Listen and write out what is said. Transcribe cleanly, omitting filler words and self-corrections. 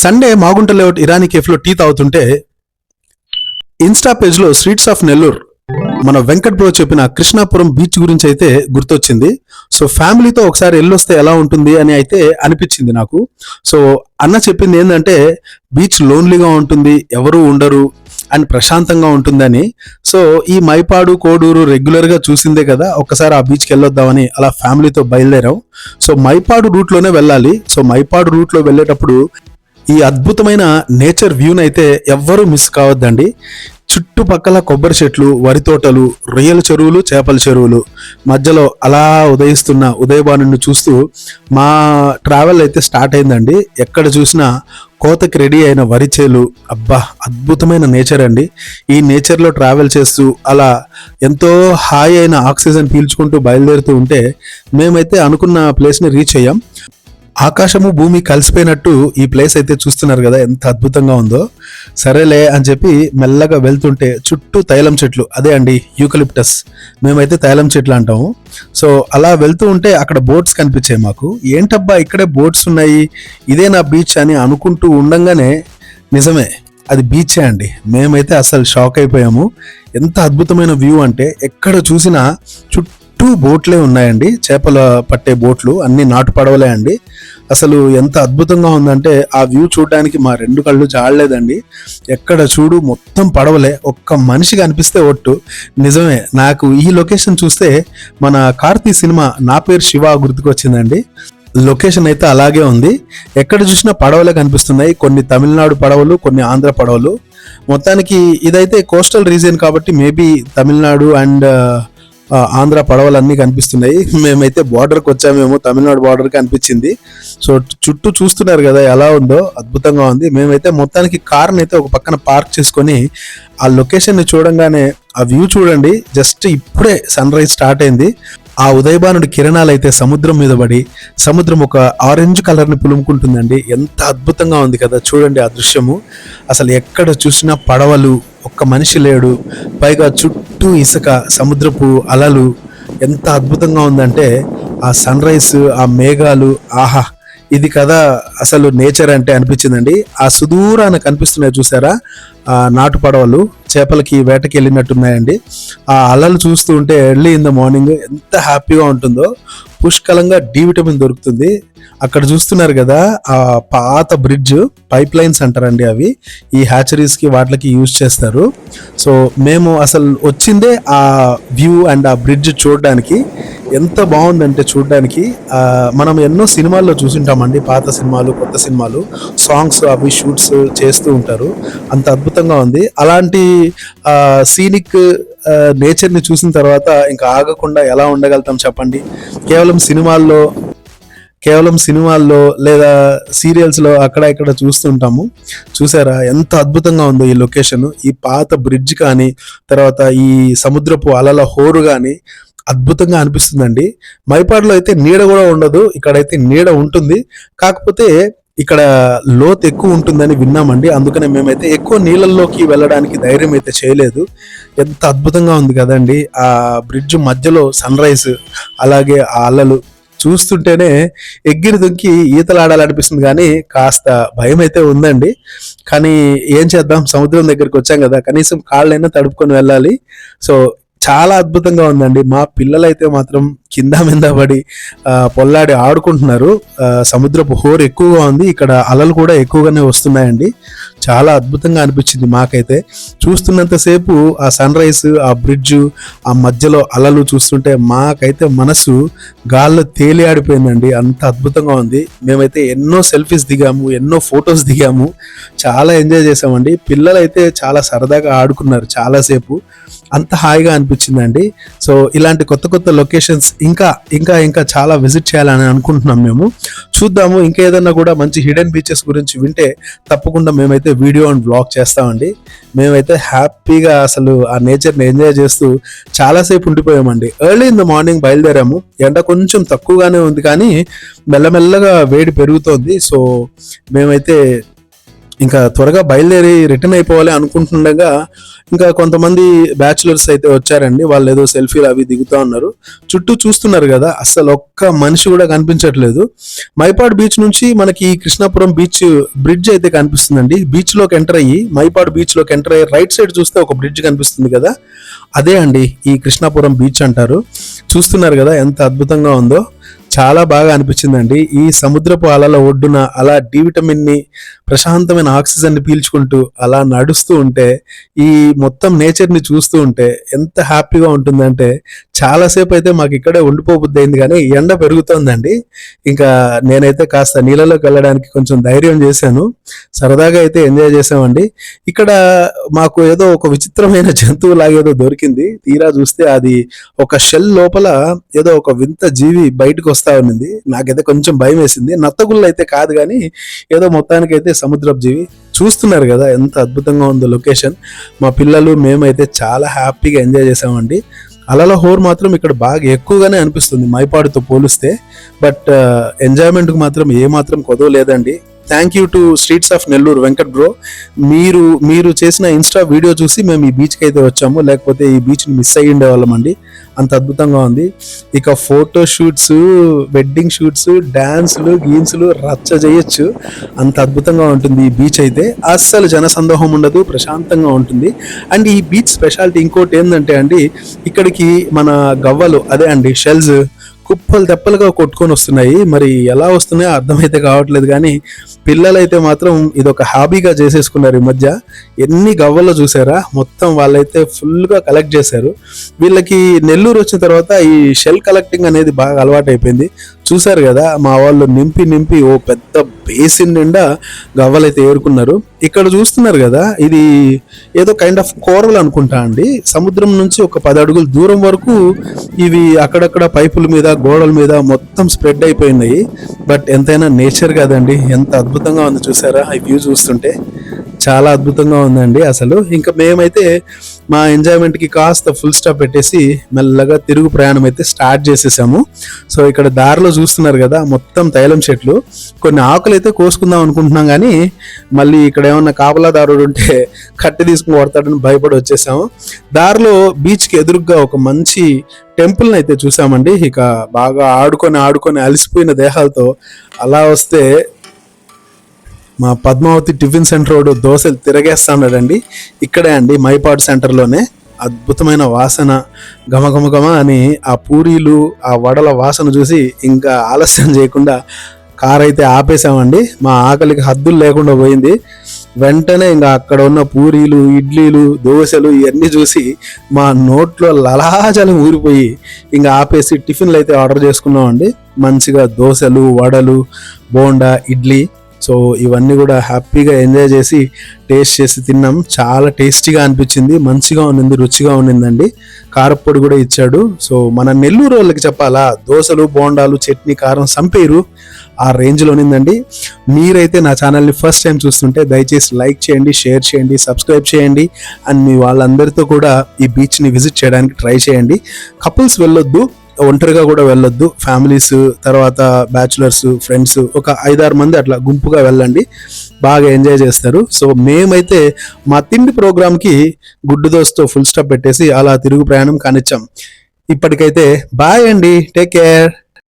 Sunday Magunta layout Irani కేఫ్లో tea తాగుతుంటే Insta పేజ్లో స్ట్రీట్స్ ఆఫ్ నెల్లూరు మన వెంకట్ బ్రో చెప్పిన కృష్ణాపురం బీచ్ గురించి అయితే గుర్తొచ్చింది. సో ఫ్యామిలీతో ఒకసారి వెళ్ళొస్తే ఎలా ఉంటుంది అని అయితే అనిపించింది నాకు. సో అన్న చెప్పింది ఏంటంటే బీచ్ లోన్లీగా ఉంటుంది, ఎవరు ఉండరు అండ్ ప్రశాంతంగా ఉంటుందని. సో ఈ మైపాడు కోడూరు రెగ్యులర్గా చూసిందే కదా, ఒక్కసారి ఆ బీచ్కి వెళ్ళొద్దామని అలా ఫ్యామిలీతో బయలుదేరాం. సో మైపాడు రూట్లోనే వెళ్ళాలి. సో మైపాడు రూట్లో వెళ్ళేటప్పుడు ఈ అద్భుతమైన నేచర్ వ్యూని అయితే ఎవ్వరూ మిస్ కావద్దండి. చుట్టుపక్కల కొబ్బరి చెట్లు, వరి తోటలు, రొయ్యల చెరువులు, చేపల చెరువులు మధ్యలో అలా ఉదయిస్తున్న ఉదయభానుని చూస్తూ మా ట్రావెల్ అయితే స్టార్ట్ అయిందండి. ఎక్కడ చూసినా కోతకి రెడీ అయిన వరి చేలు, అబ్బా అద్భుతమైన నేచర్ అండి. ఈ నేచర్లో ట్రావెల్ చేస్తూ అలా ఎంతో హాయి అయిన ఆక్సిజన్ పీల్చుకుంటూ బయలుదేరుతూ ఉంటే మేమైతే అనుకున్న ప్లేస్ని రీచ్ అయ్యాం. ఆకాశము భూమి కలిసిపోయినట్టు ఈ ప్లేస్ అయితే చూస్తున్నారు కదా, ఎంత అద్భుతంగా ఉందో. సరేలే అని చెప్పి మెల్లగా వెళ్తుంటే చుట్టూ తైలం చెట్లు, అదే అండి యూకలిప్టస్, మేమైతే తైలం చెట్లు అంటాము. సో అలా వెళ్తూ ఉంటే అక్కడ బోట్స్ కనిపించాయి మాకు. ఏంటబ్బా ఇక్కడే బోట్స్ ఉన్నాయి, ఇదే నా బీచ్ అని అనుకుంటూ ఉండంగానే నిజమే అది బీచే అండి. మేమైతే అసలు షాక్ అయిపోయాము. ఎంత అద్భుతమైన వ్యూ అంటే ఎక్కడ చూసినా చుట్టూ బోట్లే ఉన్నాయండి, చేపల పట్టే బోట్లు, అన్ని నాటు పడవలే అండి. అసలు ఎంత అద్భుతంగా ఉందంటే ఆ వ్యూ చూడడానికి మా రెండు కళ్ళు జాడలేదండి. ఎక్కడ చూడు మొత్తం పడవలే, ఒక్క మనిషి కనిపిస్తే ఒట్టు. నిజమే, నాకు ఈ లొకేషన్ చూస్తే మన కార్తీ సినిమా నా పేరు శివ గుర్తుకొచ్చిందండి. లొకేషన్ అయితే అలాగే ఉంది, ఎక్కడ చూసినా పడవలే కనిపిస్తున్నాయి. కొన్ని తమిళనాడు పడవలు, కొన్ని ఆంధ్ర పడవలు. మొత్తానికి ఇదైతే కోస్టల్ రీజియన్ కాబట్టి మేబీ తమిళనాడు అండ్ ఆంధ్ర పడవలన్నీ కనిపిస్తున్నాయి. మేమైతే బార్డర్కి వచ్చామేమో, తమిళనాడు బార్డర్కి అనిపించింది. సో చుట్టూ చూస్తున్నారు కదా ఎలా ఉందో, అద్భుతంగా ఉంది. మేమైతే మొత్తానికి కార్ని అయితే ఒక పక్కన పార్క్ చేసుకొని ఆ లొకేషన్ని చూడంగానే ఆ వ్యూ చూడండి, జస్ట్ ఇప్పుడే సన్ రైజ్ స్టార్ట్ అయింది. ఆ ఉదయభానుడి కిరణాలు అయితే సముద్రం మీద పడి సముద్రం ఒక ఆరెంజ్ కలర్ని పులుముకుంటుందండి. ఎంత అద్భుతంగా ఉంది కదా, చూడండి ఆ దృశ్యము. అసలు ఎక్కడ చూసినా పడవలు, ఒక్క మనిషి లేడు, పైగా చుట్టూ ఇసుక, సముద్రపు అలలు. ఎంత అద్భుతంగా ఉందంటే ఆ సన్ రైజ్, ఆ మేఘాలు, ఆహా ఇది కదా అసలు నేచర్ అంటే అనిపించిందండి. ఆ సుదూరాన కనిపిస్తున్నాయి చూసారా ఆ నాటు పడవలు, చేపలకి వేటకి వెళ్ళినట్టున్నాయండి. ఆ అలలు చూస్తూ ఉంటే ఎర్లీ ఇన్ ద మార్నింగ్ ఎంత హ్యాపీగా ఉంటుందో. పుష్కలంగా డి విటమిన్ దొరుకుతుంది. అక్కడ చూస్తున్నారు కదా ఆ పాత బ్రిడ్జ్, పైప్ లైన్స్ అంటారండి అవి, ఈ హ్యాచరీస్కి వాటికి యూజ్ చేస్తారు. సో మేము అసలు వచ్చిందే ఆ వ్యూ అండ్ ఆ బ్రిడ్జ్ చూడడానికి. ఎంత బాగుందంటే చూడడానికి, మనం ఎన్నో సినిమాల్లో చూసింటామండి, పాత సినిమాలు, కొత్త సినిమాలు, సాంగ్స్ అవి షూట్స్ చేస్తూ ఉంటారు. అంత అద్భుతంగా ఉంది. అలాంటి సీనిక్ నేచర్ని చూసిన తర్వాత ఇంకా ఆగకుండా ఎలా ఉండగలుగుతాం చెప్పండి. కేవలం సినిమాల్లో లేదా సీరియల్స్లో అక్కడ ఇక్కడ చూస్తుంటాము. చూసారా ఎంత అద్భుతంగా ఉందో ఈ లొకేషన్. ఈ పాత బ్రిడ్జ్ కానీ, తర్వాత ఈ సముద్రపు అలల హోరు కానీ అద్భుతంగా అనిపిస్తుందండి. మైపాడులో అయితే నీడ కూడా ఉండదు, ఇక్కడైతే నీడ ఉంటుంది. కాకపోతే ఇక్కడ లోతు ఎక్కువ ఉంటుందని విన్నామండి, అందుకనే మేమైతే ఎక్కువ నీళ్ళల్లోకి వెళ్ళడానికి ధైర్యం అయితే చేయలేదు. ఎంత అద్భుతంగా ఉంది కదండి ఆ బ్రిడ్జ్ మధ్యలో సన్ రైజ్, అలాగే ఆ అలలు చూస్తుంటేనే ఎగ్గిరి దుంకి ఈతలాడాలనిపిస్తుంది. కానీ కాస్త భయం అయితే ఉందండి. కానీ ఏం చేద్దాం, సముద్రం దగ్గరికి వచ్చాం కదా, కనీసం కాళ్ళైనా తడుపుకొని వెళ్ళాలి. సో చాలా అద్భుతంగా ఉందండి. మా పిల్లలైతే మాత్రం కింద మీద పడి పొల్లాడి ఆడుకుంటున్నారు. సముద్రపు హోరు ఎక్కువగా ఉంది, ఇక్కడ అలలు కూడా ఎక్కువగానే వస్తున్నాయండి. చాలా అద్భుతంగా అనిపించింది మాకైతే. చూస్తున్నంతసేపు ఆ సన్ రైజ్, ఆ బ్రిడ్జ్, ఆ మధ్యలో అలలు చూస్తుంటే మాకైతే మనసు గాల్లో తేలి ఆడిపోయిందండి. అంత అద్భుతంగా ఉంది. మేమైతే ఎన్నో సెల్ఫీస్ దిగాము, ఎన్నో ఫొటోస్ దిగాము, చాలా ఎంజాయ్ చేసామండి. పిల్లలైతే చాలా సరదాగా ఆడుకున్నారు చాలాసేపు. అంత హాయిగా అనిపించిందండి. సో ఇలాంటి కొత్త కొత్త లొకేషన్స్ ఇంకా ఇంకా ఇంకా చాలా విజిట్ చేయాలని అనుకుంటున్నాం మేము. చూద్దాము, ఇంకా ఏదన్నా కూడా మంచి హిడెన్ బీచెస్ గురించి వింటే తప్పకుండా మేమైతే వీడియో అండ్ బ్లాగ్ చేస్తామండి. మేమైతే హ్యాపీగా అసలు ఆ నేచర్ని ఎంజాయ్ చేస్తూ చాలాసేపు ఉండిపోయామండి. ఎర్లీ ఇన్ ద మార్నింగ్ బయలుదేరాము. ఎండ కొంచెం తక్కువగానే ఉంది కానీ మెల్లమెల్లగా వేడి పెరుగుతోంది. సో మేమైతే ఇంకా త్వరగా బయలుదేరి రిటర్న్ అయిపోవాలి అనుకుంటుండగా ఇంకా కొంతమంది బ్యాచులర్స్ అయితే వచ్చారండి, వాళ్ళు ఏదో సెల్ఫీలు అవి దిగుతా ఉన్నారు. చుట్టూ చూస్తున్నారు కదా, అస్సలు ఒక్క మనిషి కూడా కనిపించట్లేదు. మైపాడు బీచ్ నుంచి మనకి కృష్ణాపురం బీచ్ బ్రిడ్జ్ అయితే కనిపిస్తుందండి. బీచ్ లోకి ఎంటర్ అయ్యి, మైపాడు బీచ్ లోకి ఎంటర్ అయ్యి రైట్ సైడ్ చూస్తే ఒక బ్రిడ్జ్ కనిపిస్తుంది కదా, అదే అండి ఈ కృష్ణాపురం బీచ్ అంటారు. చూస్తున్నారు కదా ఎంత అద్భుతంగా ఉందో, చాలా బాగా అనిపించిందండి. ఈ సముద్రపు అలల ఒడ్డున అలా డి విటమిన్ ని, ప్రశాంతమైన ఆక్సిజన్ ని పీల్చుకుంటూ అలా నడుస్తూ ఉంటే, ఈ మొత్తం నేచర్ ని చూస్తూ ఉంటే ఎంత హ్యాపీగా ఉంటుందంటే, చాలాసేపు అయితే మాకు ఇక్కడే ఉండిపోబుద్ది అయింది. కానీ ఎండ పెరుగుతోందండి, ఇంకా నేనైతే కాస్త నీళ్ళలోకి వెళ్ళడానికి కొంచెం ధైర్యం చేశాను. సరదాగా అయితే ఎంజాయ్ చేసామండి. ఇక్కడ మాకు ఏదో ఒక విచిత్రమైన జంతువు లాగేదో దొరికింది. తీరా చూస్తే అది ఒక షెల్ లోపల ఏదో ఒక వింత జీవి బయటకు వస్తా ఉన్నింది. నాకైతే కొంచెం భయం వేసింది. నత్తగుళ్ళు అయితే కాదు కానీ ఏదో మొత్తానికి అయితే సముద్రపు జీవి. చూస్తున్నారు కదా ఎంత అద్భుతంగా ఉందో లొకేషన్. మా పిల్లలు మేమైతే చాలా హ్యాపీగా ఎంజాయ్ చేసామండి. అలల హోర్ మాత్రం ఇక్కడ బాగా ఎక్కువగానే అనిపిస్తుంది మైపాడుతో పోలిస్తే. బట్ ఎంజాయ్మెంట్కి మాత్రం ఏమాత్రం కొదవ లేదండి. Thank you to streets of Nellore Venkat bro. మీరు చేసిన ఇన్స్టా వీడియో చూసి మేము ఈ బీచ్కి అయితే వచ్చాము, లేకపోతే ఈ బీచ్ని మిస్ అయ్యి ఉండేవాళ్ళం అండి. అంత అద్భుతంగా ఉంది. ఇక ఫోటో షూట్స్, వెడ్డింగ్ షూట్స్, డాన్సులు, గీన్సులు రచ్చ చేయొచ్చు. అంత అద్భుతంగా ఉంటుంది ఈ బీచ్ అయితే. అస్సలు జనసందోహం ఉండదు, ప్రశాంతంగా ఉంటుంది. అండ్ ఈ బీచ్ స్పెషాలిటీ ఇంకోటి ఏంటంటే అండి, ఇక్కడికి మన గవ్వలు, అదే అండి షెల్స్, కుప్పలు తెప్పలుగా కొట్టుకొని వస్తున్నాయి. మరి ఎలా వస్తున్నాయో అర్థమైతే కావట్లేదు, కానీ పిల్లలైతే మాత్రం ఇది ఒక హాబీగా చేసేసుకున్నారు ఈ మధ్య. ఎన్ని గవ్వల్లో చూసారా, మొత్తం వాళ్ళైతే ఫుల్గా కలెక్ట్ చేశారు. వీళ్ళకి నెల్లూరు వచ్చిన తర్వాత ఈ షెల్ కలెక్టింగ్ అనేది బాగా అలవాటు అయిపోయింది. చూసారు కదా, మా వాళ్ళు నింపి ఓ పెద్ద బేసిన్ నిండా గవ్వలైతే ఏరుకున్నారు. ఇక్కడ చూస్తున్నారు కదా, ఇది ఏదో కైండ్ ఆఫ్ కోరలు అనుకుంటా అండి. సముద్రం నుంచి ఒక 10 అడుగుల దూరం వరకు ఇవి అక్కడక్కడ పైపుల మీద, గోడల మీద మొత్తం స్ప్రెడ్ అయిపోయినాయి. బట్ ఎంతైనా నేచర్ కదండి, ఎంత అద్భుతంగా ఉంది చూసారా. ఈ వ్యూ చూస్తుంటే చాలా అద్భుతంగా ఉందండి అసలు. ఇంకా మేమైతే మా ఎంజాయ్మెంట్కి కాస్త ఫుల్ స్టాప్ పెట్టేసి మెల్లగా తిరుగు ప్రయాణం అయితే స్టార్ట్ చేసేసాము. సో ఇక్కడ దారిలో చూస్తున్నారు కదా, మొత్తం తైలం చెట్లు. కొన్ని ఆకులు అయితే కోసుకుందాం అనుకుంటున్నాం, కానీ మళ్ళీ ఇక్కడ ఏమన్నా కాపలాదారుడు ఉంటే కట్టి తీసుకుని కొడతాడని భయపడి వచ్చేసాము. దారిలో బీచ్కి ఎదురుగా ఒక మంచి టెంపుల్ని అయితే చూసామండి. ఇక బాగా ఆడుకొని అలసిపోయిన దేహాలతో అలా వస్తే మా పద్మావతి టిఫిన్ సెంటర్ రోడ్ దోశలు తిరగేస్తున్నాడండి. ఇక్కడే అండి మైపాడు సెంటర్లోనే. అద్భుతమైన వాసన, గమగమగమ అని ఆ పూరీలు, ఆ వడల వాసన చూసి ఇంకా ఆలస్యం చేయకుండా కార్ అయితే ఆపేసామండి. మా ఆకలికి హద్దులు లేకుండా పోయింది. వెంటనే ఇంకా అక్కడ ఉన్న పూరీలు, ఇడ్లీలు, దోశలు ఇవన్నీ చూసి మా నోట్లో లలాజలం ఊరిపోయి ఇంకా ఆపేసి టిఫిన్లు అయితే ఆర్డర్ చేసుకున్నామండి. మంచిగా దోశలు, వడలు, బోండా, ఇడ్లీ. సో ఇవన్నీ కూడా హ్యాపీగా ఎంజాయ్ చేసి టేస్ట్ చేసి తిన్నాం. చాలా టేస్టీగా అనిపించింది, మంచిగా ఉన్నింది, రుచిగా ఉన్నిందండి. కారప్పొడి కూడా ఇచ్చాడు. సో మన నెల్లూరు వాళ్ళకి చెప్పాలా, దోశలు, బోండాలు, చట్నీ, కారం సంపేరు ఆ రేంజ్లో ఉన్నిందండి. మీరైతే నా ఛానల్ని ఫస్ట్ టైం చూస్తుంటే దయచేసి లైక్ చేయండి, షేర్ చేయండి, సబ్స్క్రైబ్ చేయండి. అండ్ మీ వాళ్ళందరితో కూడా ఈ బీచ్ని విజిట్ చేయడానికి ట్రై చేయండి. కపుల్స్ వెళ్ళొద్దు, ఒంటరిగా కూడా వెళ్ళొద్దు. ఫ్యామిలీస్, తర్వాత బ్యాచులర్స్, ఫ్రెండ్స్ ఒక 5-6 మంది అట్లా గుంపుగా వెళ్ళండి, బాగా ఎంజాయ్ చేస్తారు. సో మేమైతే మా తిండి ప్రోగ్రామ్కి గుడ్డు దోశతో ఫుల్ స్టాప్ పెట్టేసి అలా తిరుగు ప్రయాణం కానిచ్చాం. ఇప్పటికైతే బాయ్ అండి, టేక్ కేర్.